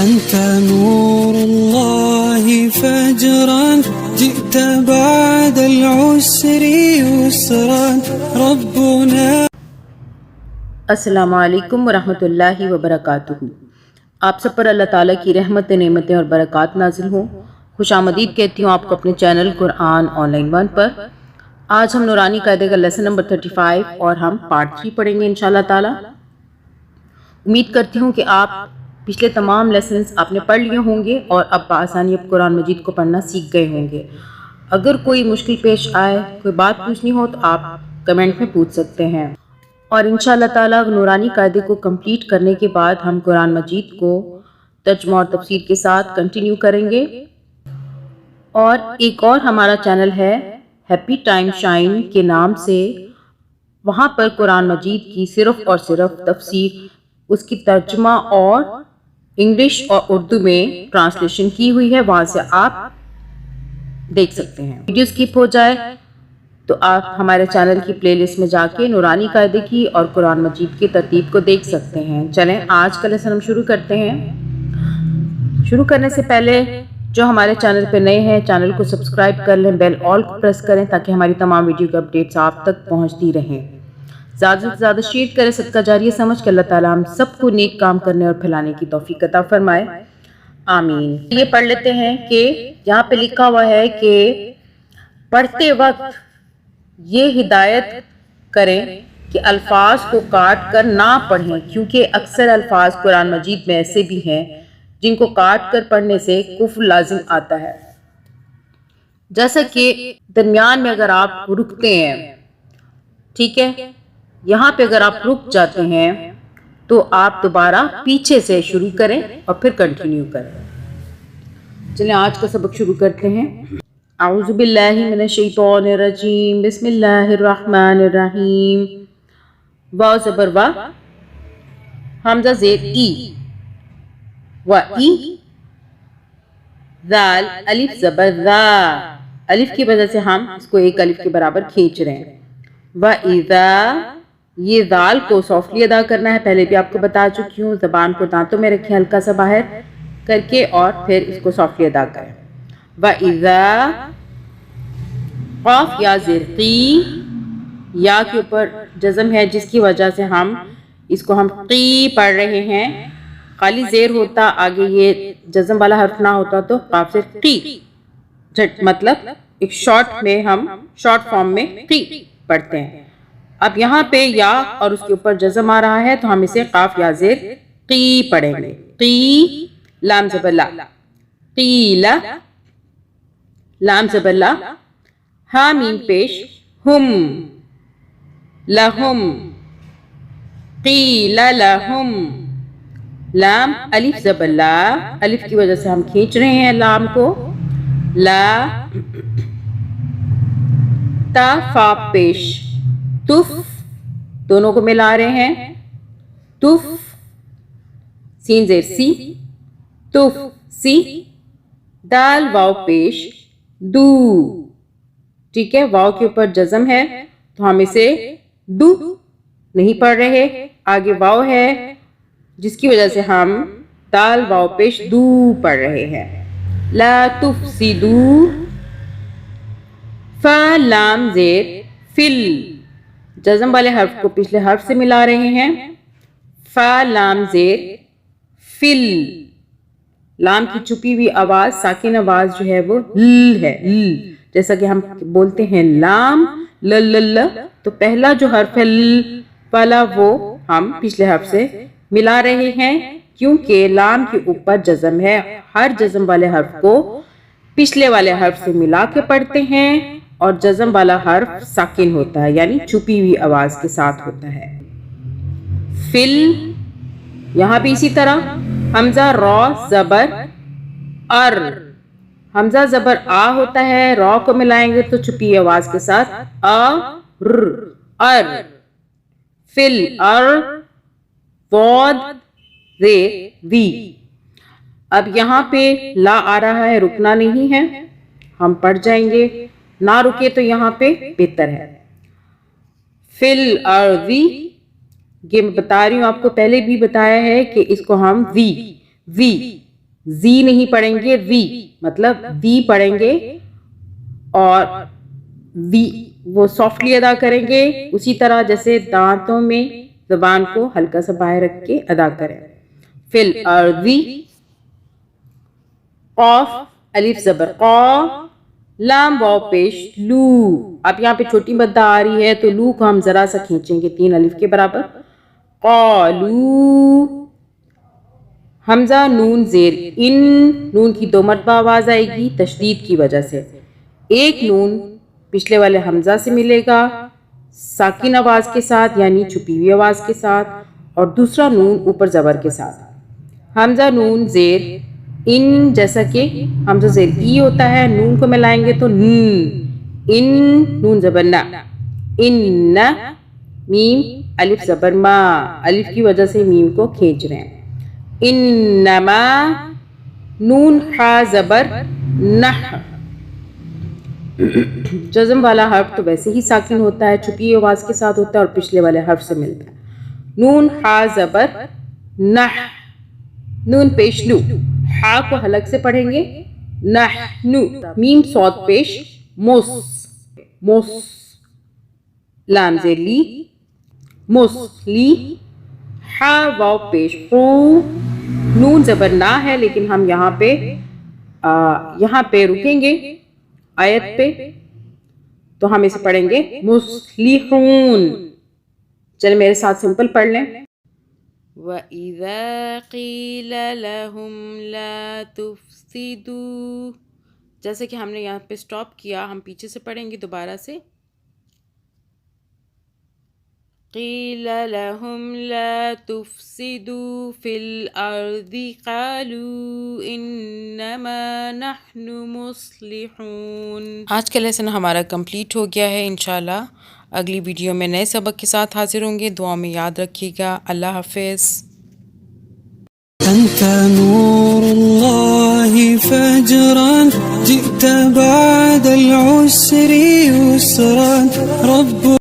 أنت نور الله فجرا جئت بعد العسر يسرا ربنا. السلام علیکم ورحمۃ اللہ وبرکاتہ. آپ سب پر اللہ تعالیٰ کی رحمت، نعمتیں اور برکات نازل ہوں. خوش آمدید کہتی ہوں آپ کو اپنے چینل قرآن آن لائن 1 پر. آج ہم نورانی قاعدے کا لیسن نمبر 35 اور ہم پارٹ 3 پڑھیں گے انشاءاللہ تعالیٰ. امید کرتی ہوں کہ آپ پچھلے تمام لیسنز آپ نے پڑھ لیے ہوں گے اور اب بآسانی اب قرآن مجید کو پڑھنا سیکھ گئے ہوں گے. اگر کوئی مشکل پیش آئے، کوئی بات پوچھنی ہو تو آپ کمنٹ میں پوچھ سکتے ہیں. اور انشاءاللہ تعالیٰ نورانی قاعدے کو کمپلیٹ کرنے کے بعد ہم قرآن مجید کو ترجمہ اور تفسیر کے ساتھ کنٹینیو کریں گے. اور ایک اور ہمارا چینل ہے ہیپی ٹائم شائن کے نام سے، وہاں پر قرآن مجید کی صرف اور صرف تفسیر، اس کی ترجمہ اور انگلش اور اردو میں ٹرانسلیشن کی ہوئی ہے، وہاں سے آپ دیکھ سکتے ہیں. ویڈیو سکپ ہو جائے تو آپ ہمارے چینل کی پلے لسٹ میں جا کے نورانی قاعدے کی اور قرآن مجید کی ترتیب کو دیکھ سکتے ہیں. چلیں آج کا لیسن ہم شروع کرتے ہیں. شروع کرنے سے پہلے جو ہمارے چینل پہ نئے ہیں، چینل کو سبسکرائب کر لیں، بیل آل کو پریس کریں تاکہ ہماری تمام ویڈیو کی اپڈیٹس آپ تک پہنچتی رہیں. زیادہ سے زیادہ شیئر کریں، صدقہ جاریہ سمجھ کے. اللہ تعالیٰ ہم سب کو نیک کام کرنے اور پھیلانے کی توفیق عطا فرمائے، آمین. یہ پڑھ لیتے ہیں کہ یہاں پہ لکھا ہوا ہے کہ پڑھتے وقت یہ ہدایت کریں کہ الفاظ کو کاٹ کر نہ پڑھیں، کیونکہ اکثر الفاظ قرآن مجید میں ایسے بھی ہیں جن کو کاٹ کر پڑھنے سے کفر لازم آتا ہے. جیسا کہ درمیان میں اگر آپ رکتے ہیں، ٹھیک ہے، یہاں پہ اگر آپ رک جاتے ہیں تو آپ دوبارہ پیچھے سے شروع کریں اور پھر کنٹینیو کریں. چلیں آج کا سبق شروع کرتے ہیں. اعوذ باللہ من الشیطان الرجیم، بسم اللہ الرحمن الرحیم. واو زبر وا، حمزہ زیر ای، و ای، ذال الف زبر ذا، الف کی وجہ سے ہم اس کو ایک الف کے برابر کھینچ رہے ہیں. و اذا، یہ ذال کو سافٹلی ادا کرنا ہے، پہلے بھی آپ کو بتا چکی ہوں. زبان کو دانتوں میں رکھیں ہلکا سا باہر کر کے اور پھر اس کو سافٹلی ادا کریں. و اذا، قاف یا زیر قی، یا کے اوپر جزم ہے جس کی وجہ سے ہم اس کو قی پڑھ رہے ہیں. خالی زیر ہوتا، آگے یہ جزم والا حرف نہ ہوتا تو قاف سے قی، مطلب ایک شارٹ میں ہم شارٹ فارم میں قی پڑھتے ہیں. اب یہاں پہ یا اور اس کے اوپر جزم آ رہا ہے تو ہم اسے قاف یا زیر قی پڑھیں گے. قی، لام زبر لا، قیلا، لام زبر لا، ہا میم پیش، ہم، لہم، قیل لہم، لام الف زبر لا، الف کی وجہ سے ہم کھینچ رہے ہیں لام کو، لا، تا فا پیش، تف، دونوں کو ملا رہے ہیں، تف، سین زیر سی، تف سی، دال واو پیش، دو، ٹھیک ہے. واو کے اوپر جزم ہے تو ہم اسے دو نہیں پڑھ رہے، آگے واو ہے جس کی وجہ سے ہم دال واو پیش دو پڑھ رہے ہیں. لا تفسدو، فا لام زیر فل، جزم والے حرف کو پچھلے حرف سے ملا رہے ہیں. فا لام زیر فل، لام کی چھپی ہوئی آواز، ساکن آواز جو ہے وہ ل ہے، ل، جیسا کہ ہم بولتے ہیں لام ل ل ل، تو پہلا جو حرف ہے ل والا وہ ہم پچھلے حرف سے ملا رہے ہیں کیونکہ لام کے اوپر جزم ہے. ہر جزم والے حرف کو پچھلے والے حرف سے ملا کے پڑھتے ہیں اور جزم والا حرف ساکن ہوتا ہے یعنی چھپی ہوئی آواز کے ساتھ ہوتا ہے. فل، یہاں بھی اسی طرح حمزہ را زبر ار، حمزہ زبر آ ہوتا ہے، را کو ملائیں گے تو چھپی آواز کے ساتھ ار، ار، فل ار، واد زیر وی. اب یہاں پہ لا آ رہا ہے، رکنا نہیں ہے، ہم پڑھ جائیں گے، نہ رکے تو یہاں پہ بہتر ہے. فل ارضی، یہ میں بتا رہی ہوں، آپ کو پہلے بھی بتایا ہے کہ اس کو ہم وی زی نہیں پڑھیں گے، وی مطلب وی پڑھیں گے اور وی وہ سافٹلی ادا کریں گے، اسی طرح جیسے دانتوں میں زبان کو ہلکا سا باہر رکھ کے ادا کریں. فی الارضی، قاف الف زبر قا، لام واو پیش لو. اب یہاں پہ چھوٹی مدہ آ رہی ہے تو لو کو ہم ذرا سا کھینچیں گے 3 الف کے برابر. قالو، حمزہ نون زیر ان، نون کی 2 مرتبہ آواز آئے گی تشدید کی وجہ سے. ایک نون پچھلے والے حمزہ سے ملے گا ساکن آواز کے ساتھ یعنی چھپی ہوئی آواز کے ساتھ، اور دوسرا نون اوپر زبر کے ساتھ. حمزہ نون زیر ان، جیسا کہ حمزہ زیر ای ہوتا ہے، نون کو ملائیں گے تو ان، نون زبر نا، ان، میم الف زبر ما، الف کی وجہ سے میم کو کھینچ رہے ہیں. انما، نون ہا زبر نح، جزم والا حرف تو ویسے ہی ساکن ہوتا ہے، چھپی آواز کے ساتھ ہوتا ہے اور پچھلے والے حرف سے ملتا ہے. نون ہا زبر نح، نون پیش نو، ہا کو حلق سے پڑھیں گے نحنو. میم صاد پیش مس، مس، لام زیر لی مسلی، ہا واو پیش قو، نون زبر نا ہے لیکن ہم یہاں پہ رکیں گے آیت پہ تو ہم اسے پڑھیں گے مسلحون. چلیں میرے ساتھ سمپل پڑھ لیں. وَإِذَا قِيلَ لَهُمْ لَا تُفْسِدُوا، جیسے کہ ہم نے یہاں پہ سٹاپ کیا، ہم پیچھے سے پڑھیں گے دوبارہ سے. قِيلَ لَهُمْ لَا تُفْسِدُوا فِي الْأَرْضِ قَالُوا إِنَّمَا نَحْنُ مُصْلِحُونَ. آج کا لیسن ہمارا کمپلیٹ ہو گیا ہے. انشاءاللہ اگلی ویڈیو میں نئے سبق کے ساتھ حاضر ہوں گے. دعا میں یاد رکھیے گا. اللہ حافظ. أنت نور الله فجرا، جئت بعد العسر يسرا، رب